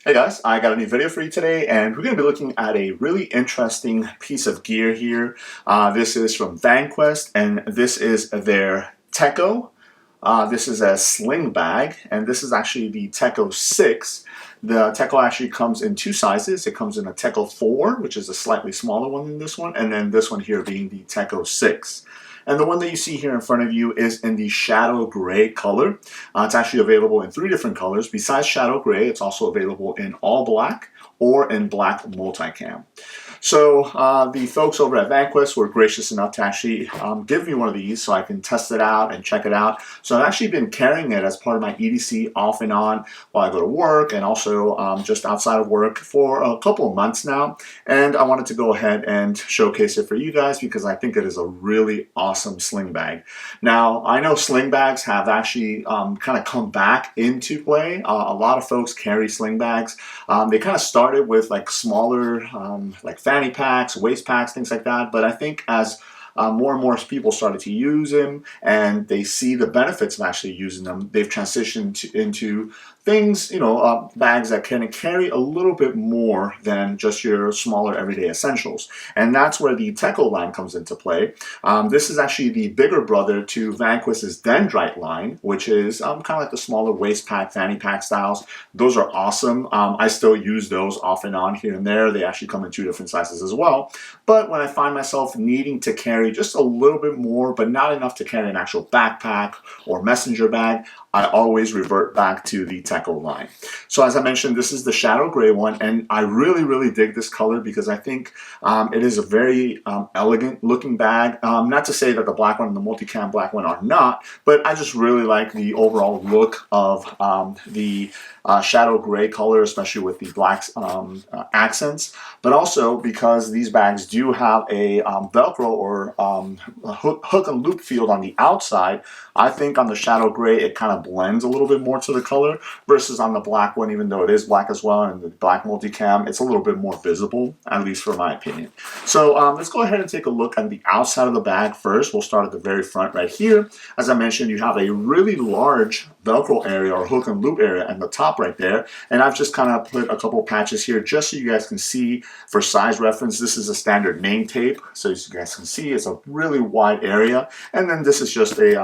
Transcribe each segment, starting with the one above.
Hey guys, I got a new video for you today, and we're going to be looking at a really interesting piece of gear here. This is from Vanquest, and this is their Tekko. This is a sling bag, and this is actually the Tekko-6. The Tekko actually comes in two sizes. It comes in a Tekko-4, which is a slightly smaller one than this one, and then this one here being the Tekko-6. And the one that you see here in front of you is in the shadow gray color. It's actually available in 3 different colors. Besides shadow gray, it's also available in all black or in black multicam. So the folks over at Vanquest were gracious enough to actually give me one of these so I can test it out and check it out. So I've actually been carrying it as part of my EDC off and on while I go to work, and also just outside of work for a couple of months now. And I wanted to go ahead and showcase it for you guys because I think it is a really awesome sling bag. Now, I know sling bags have actually kind of come back into play. A lot of folks carry sling bags. They kind of started with like smaller, like fanny packs, waist packs, things like that. But I think as more and more people started to use them and they see the benefits of actually using them, they've transitioned into things, bags that can carry a little bit more than just your smaller everyday essentials. And that's where the Tekko line comes into play. This is actually the bigger brother to Vanquest's Dendrite line, which is kind of like the smaller waist pack, fanny pack styles. Those are awesome. I still use those off and on here and there. They actually come in 2 different sizes as well. But when I find myself needing to carry just a little bit more, but not enough to carry an actual backpack or messenger bag, I always revert back to the Tekko line. So as I mentioned, this is the shadow gray one, and I really dig this color because I think it is a very elegant looking bag. Not to say that the black one and the multicam black one are not, but I just really like the overall look of the shadow gray color, especially with the black accents, but also because these bags do have a Velcro or a hook and loop field on the outside. I think on the shadow gray it kind of blends a little bit more to the color versus on the black one, even though it is black as well, and the black multicam, it's a little bit more visible, at least for my opinion. So let's go ahead and take a look at the outside of the bag first. We'll start at the very front right here. As I mentioned, you have a really large Velcro area or hook and loop area at the top right there, and I've just kind of put a couple patches here just so you guys can see for size reference. This is a standard name tape, so as you guys can see, it's a really wide area, and then this is just a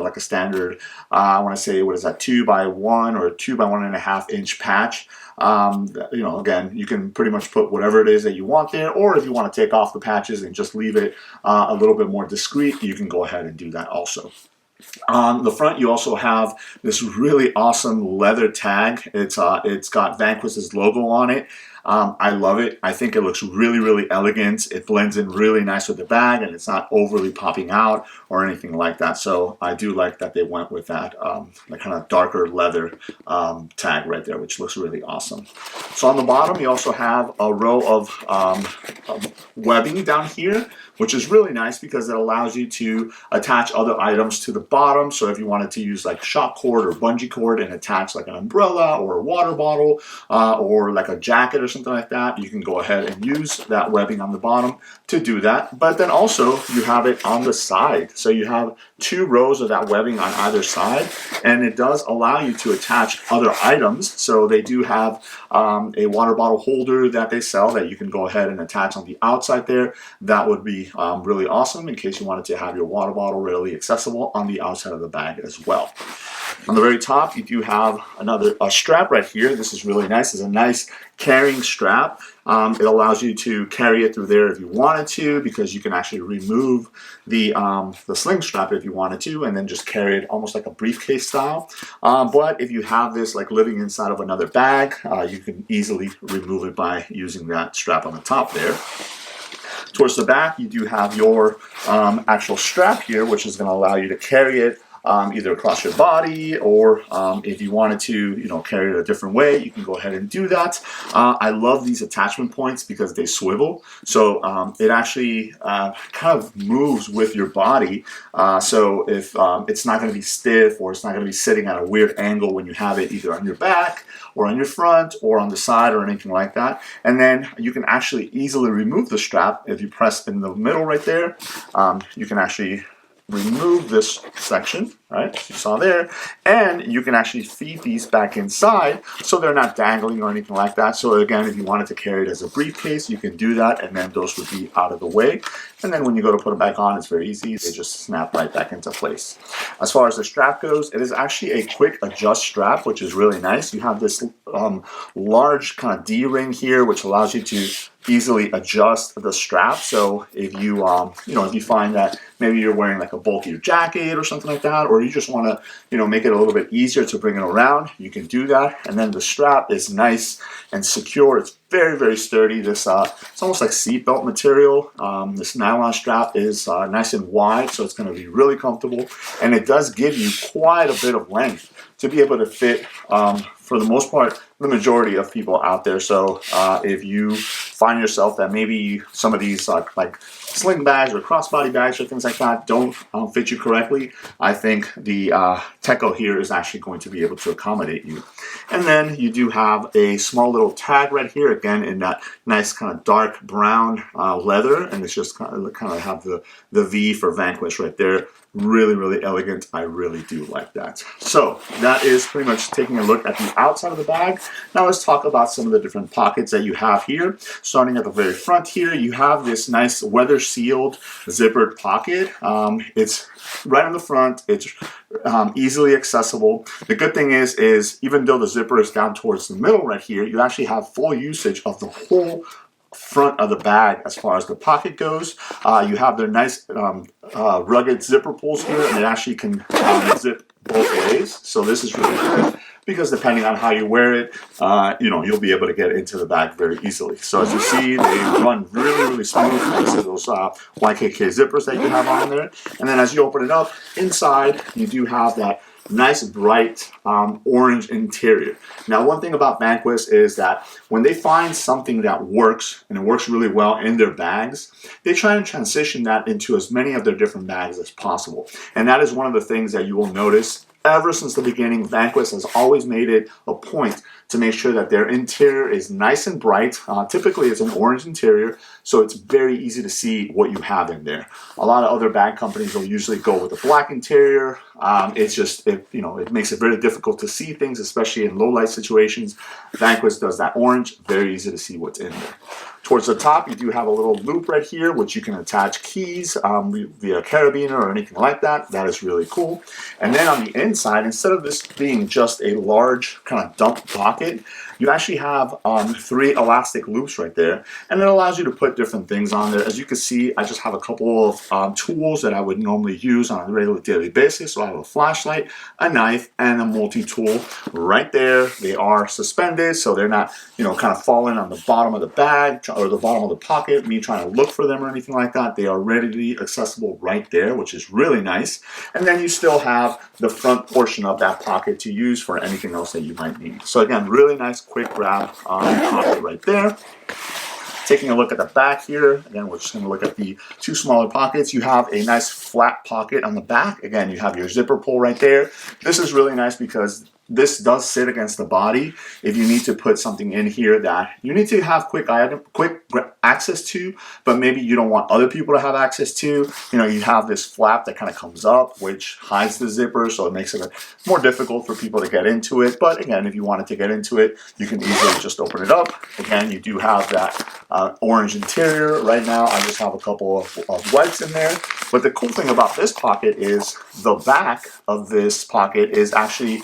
like a standard I want to say, what is that, 2 by 1 or 2 by 1.5 inch patch. Again, you can pretty much put whatever it is that you want there, or if you want to take off the patches and just leave it a little bit more discreet, you can go ahead and do that also. On the front, you also have this really awesome leather tag. It's got Vanquest's logo on it. I love it. I think it looks really elegant. It blends in really nice with the bag, and it's not overly popping out or anything like that. So I do like that they went with that kind of darker leather tag right there, which looks really awesome. So on the bottom, you also have a row of webbing down here, which is really nice because it allows you to attach other items to the bottom. So if you wanted to use like shock cord or bungee cord and attach like an umbrella or a water bottle or like a jacket or something like that, you can go ahead and use that webbing on the bottom to do that. But then also you have it on the side. So you have 2 rows of that webbing on either side, and it does allow you to attach other items. So they do have a water bottle holder that they sell that you can go ahead and attach on the outside there. That would be really awesome in case you wanted to have your water bottle readily accessible on the outside of the bag as well. On the very top, you do have a strap right here. This is really nice. It's a nice carrying strap. It allows you to carry it through there if you wanted to, because you can actually remove the sling strap if you wanted to, and then just carry it almost like a briefcase style. But if you have this like living inside of another bag, you can easily remove it by using that strap on the top there. Towards the back, you do have your actual strap here, which is going to allow you to carry it either across your body, or if you wanted to, carry it a different way, you can go ahead and do that. I love these attachment points because they swivel, so it actually kind of moves with your body. So if it's not going to be stiff, or it's not going to be sitting at a weird angle when you have it either on your back or on your front or on the side or anything like that. And then you can actually easily remove the strap. If you press in the middle right there, you can actually remove this section, right, as you saw there, and you can actually feed these back inside so they're not dangling or anything like that. So again, if you wanted to carry it as a briefcase, you can do that, and then those would be out of the way. And then when you go to put them back on, it's very easy. They just snap right back into place. As far as the strap goes, it is actually a quick adjust strap, which is really nice. You have this large kind of D-ring here, which allows you to easily adjust the strap. So if you if you find that maybe you're wearing like a bulkier jacket or something like that, or you just want to make it a little bit easier to bring it around, you can do that. And then the strap is nice and secure. It's very, very sturdy. This it's almost like seatbelt material. This nylon strap is nice and wide, so it's going to be really comfortable, and it does give you quite a bit of length to be able to fit, for the most part, the majority of people out there. So if you find yourself that maybe some of these like sling bags or crossbody bags or things like that don't fit you correctly, I think the Tekko here is actually going to be able to accommodate you. And then you do have a small little tag right here, again in that nice kind of dark brown leather, and it's just kind of have the V for Vanquest right there. Really, really elegant. I really do like that. So that is pretty much taking a look at the outside of the bag. Now let's talk about some of the different pockets that you have here. Starting at the very front here, you have this nice weather sealed zippered pocket. It's right on the front. It's easily accessible. The good thing is even though the zipper is down towards the middle right here, you actually have full usage of the whole front of the bag as far as the pocket goes. You have their nice rugged zipper pulls here, and it actually can zip both ways. So this is really good because depending on how you wear it, you'll be able to get into the bag very easily. So as you see, they run really, really smooth because of those YKK zippers that you have on there. And then as you open it up, inside you do have that nice bright orange interior. Now, one thing about Vanquest is that when they find something that works, and it works really well in their bags, they try and transition that into as many of their different bags as possible. And that is one of the things that you will notice ever since the beginning. Vanquest has always made it a point to make sure that their interior is nice and bright. Typically it's an orange interior, so it's very easy to see what you have in there. A lot of other bag companies will usually go with a black interior. It makes it very difficult to see things, especially in low light situations. Vanquest does that orange, very easy to see what's in there. Towards the top, you do have a little loop right here, which you can attach keys via carabiner or anything like that. That is really cool. And then on the inside, instead of this being just a large kind of dump pocket, you actually have 3 elastic loops right there, and it allows you to put different things on there. As you can see, I just have a couple of tools that I would normally use on a regular daily basis. So I have a flashlight, a knife, and a multi-tool right there. They are suspended, so they're not, kind of falling on the bottom of the bag or the bottom of the pocket, me trying to look for them or anything like that. They are readily accessible right there, which is really nice. And then you still have the front portion of that pocket to use for anything else that you might need. So again, really nice quick grab pocket right there. Taking a look at the back here, again, we're just going to look at the 2 smaller pockets. You have a nice flat pocket on the back. Again, you have your zipper pull right there. This is really nice because this does sit against the body. If you need to put something in here that you need to have quick access to, but maybe you don't want other people to have access to, you have this flap that kind of comes up, which hides the zipper, so it makes it more difficult for people to get into it. But again, if you wanted to get into it, you can easily just open it up. Again, you do have that orange interior. Right now, I just have a couple of whites in there. But the cool thing about this pocket is the back of this pocket is actually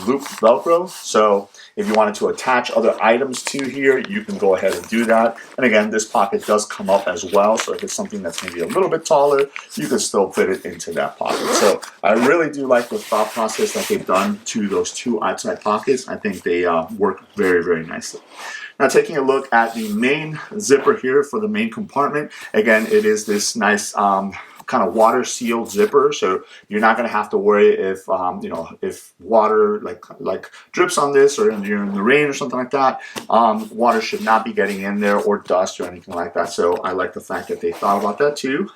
looped Velcro. So if you wanted to attach other items to here, you can go ahead and do that. And again, this pocket does come up as well. So if it's something that's maybe a little bit taller, you can still fit it into that pocket. So I really do like the thought process that they've done to those 2 outside pockets. I think they work very, very nicely. Now, taking a look at the main zipper here for the main compartment, again, it is this nice kind of water sealed zipper, so you're not going to have to worry if if water like drips on this, or you're in the rain or something like that. Water should not be getting in there, or dust or anything like that. So I like the fact that they thought about that too.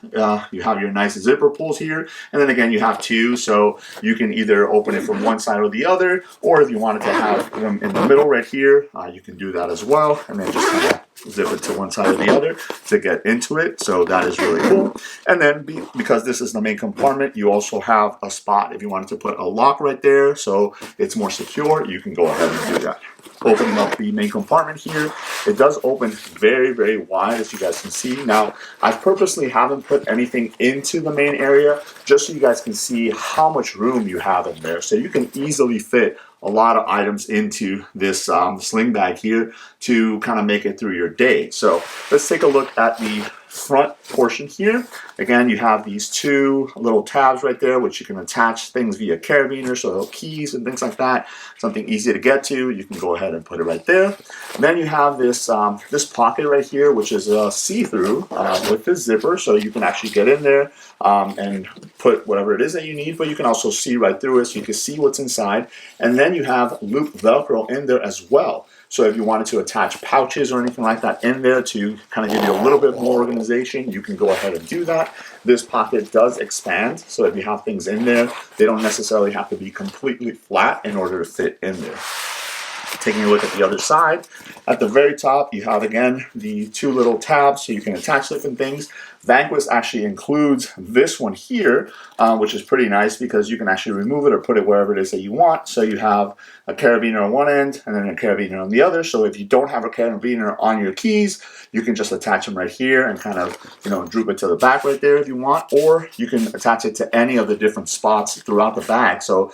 You have your nice zipper pulls here, and then again you have 2, so you can either open it from one side or the other, or if you wanted to have them in the middle right here, you can do that as well, and then just kind of zip it to one side or the other to get into it. So that is really cool. And then because this is the main compartment, you also have a spot if you wanted to put a lock right there so it's more secure. You can go ahead and do that. Opening up the main compartment here, it does open very, very wide, as you guys can see. Now, I purposely haven't put anything into the main area just so you guys can see how much room you have in there. So you can easily fit a lot of items into this sling bag here to kind of make it through your day. So let's take a look at the front portion here. Again, you have these two little tabs right there, which you can attach things via carabiner, so keys and things like that. Something easy to get to, you can go ahead and put it right there. And then you have this this pocket right here, which is a see-through with the zipper, so you can actually get in there and put whatever it is that you need, but you can also see right through it, so you can see what's inside. And then you have loop Velcro in there as well. So if you wanted to attach pouches or anything like that in there to kind of give you a little bit more organization, you can go ahead and do that. This pocket does expand, so if you have things in there, they don't necessarily have to be completely flat in order to fit in there. Taking a look at the other side, at the very top, you have, again, the two little tabs so you can attach different things. Vanquest actually includes this one here, which is pretty nice because you can actually remove it or put it wherever it is that you want. So you have a carabiner on one end and then a carabiner on the other. So if you don't have a carabiner on your keys, you can just attach them right here and kind of, droop it to the back right there if you want, or you can attach it to any of the different spots throughout the bag. So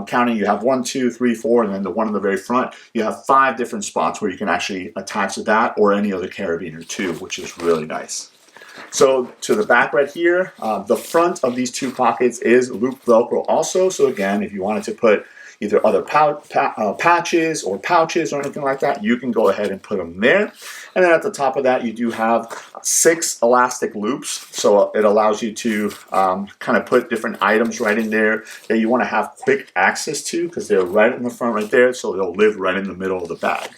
counting, you have 1, 2, 3, 4, and then the one in the very front, you have 5 different spots where you can actually attach to that or any other carabiner too, which is really nice. So to the back right here, the front of these two pockets is loop Velcro also. So again, if you wanted to put either other patches or pouches or anything like that, you can go ahead and put them there. And then at the top of that, you do have 6 elastic loops. So it allows you to kind of put different items right in there that you want to have quick access to because they're right in the front right there. So they'll live right in the middle of the bag.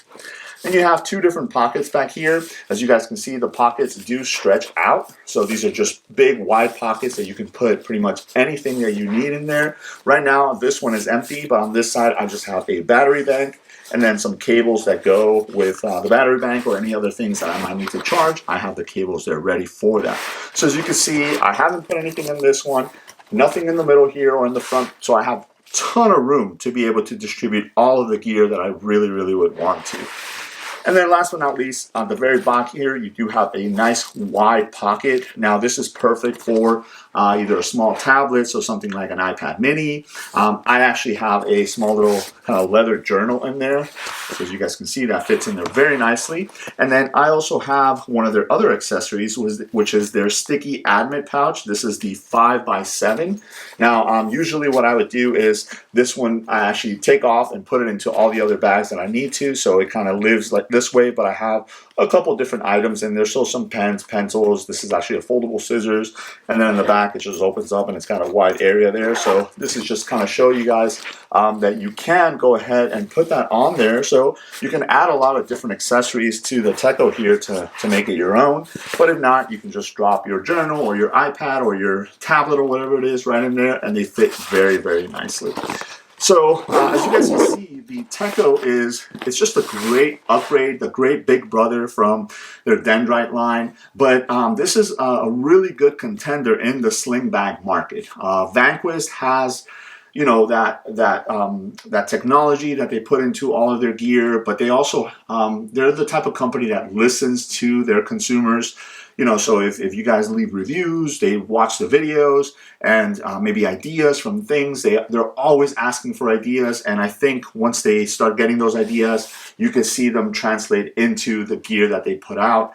And you have 2 different pockets back here. As you guys can see, the pockets do stretch out. So these are just big, wide pockets that you can put pretty much anything that you need in there. Right now, this one is empty, but on this side, I just have a battery bank and then some cables that go with the battery bank or any other things that I might need to charge. I have the cables there ready for that. So as you can see, I haven't put anything in this one, nothing in the middle here or in the front. So I have a ton of room to be able to distribute all of the gear that I really, really would want to. And then last but not least, on the very back here, you do have a nice wide pocket. Now this is perfect for either a small tablet, so something like an iPad mini. I actually have a small little kind of leather journal in there. So as you guys can see, that fits in there very nicely. And then I also have one of their other accessories, which is their sticky admit pouch. This is the 5x7. Now, usually what I would do is this one I actually take off and put it into all the other bags that I need to, so it kind of lives like this way, but I have a couple different items in there. So some pens, pencils. This is actually a foldable scissors. And then in the back, it just opens up and it's got a wide area there. So this is just kind of show you guys that you can go ahead and put that on there. So you can add a lot of different accessories to the Tekko here to make it your own. But if not, you can just drop your journal or your iPad or your tablet or whatever it is right in there, and they fit very, very nicely. So as you guys can see, the Tekko it's just a great upgrade, the great big brother from their Dendrite line. But this is a really good contender in the sling bag market. Vanquest has, that technology that they put into all of their gear, but they also they're the type of company that listens to their consumers. So if you guys leave reviews, they watch the videos and maybe ideas from things, they're always asking for ideas. And I think once they start getting those ideas, you can see them translate into the gear that they put out.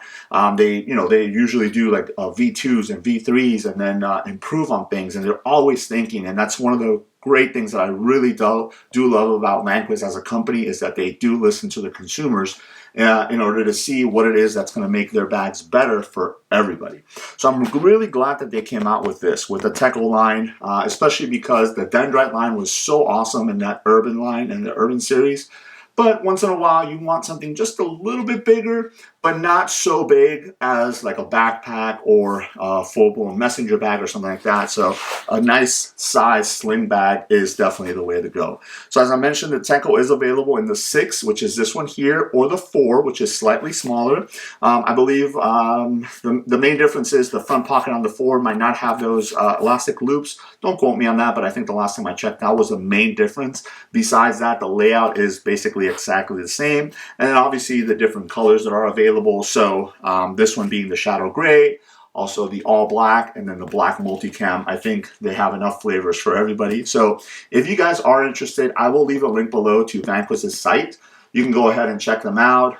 They usually do like V2s and V3s and then improve on things. And they're always thinking, and that's one of the great things that I really do love about Vanquest as a company is that they do listen to the consumers in order to see what it is that's going to make their bags better for everybody. So I'm really glad that they came out with this, with the Tekko line, especially because the Dendrite line was so awesome in that urban line and the urban series. But once in a while, you want something just a little bit bigger, but not so big as like a backpack or a full-blown messenger bag or something like that. So a nice size sling bag is definitely the way to go. So as I mentioned, the Tekko is available in the 6, which is this one here, or the 4, which is slightly smaller. I believe the main difference is the front pocket on the 4 might not have those elastic loops. Don't quote me on that, but I think the last time I checked, that was the main difference. Besides that, the layout is basically exactly the same. And then obviously the different colors that are available. So this one being the shadow gray, also the all black, and then the black multicam. I think they have enough flavors for everybody. So if you guys are interested, I will leave a link below to Vanquest's site. You can go ahead and check them out.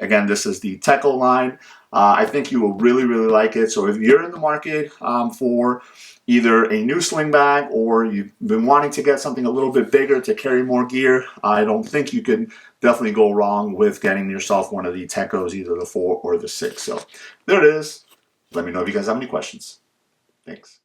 Again, this is the Tekko line. I think you will really, really like it. So if you're in the market for either a new sling bag or you've been wanting to get something a little bit bigger to carry more gear, I don't think you could definitely go wrong with getting yourself one of the Tekkos, either the 4 or the 6. So there it is. Let me know if you guys have any questions. Thanks.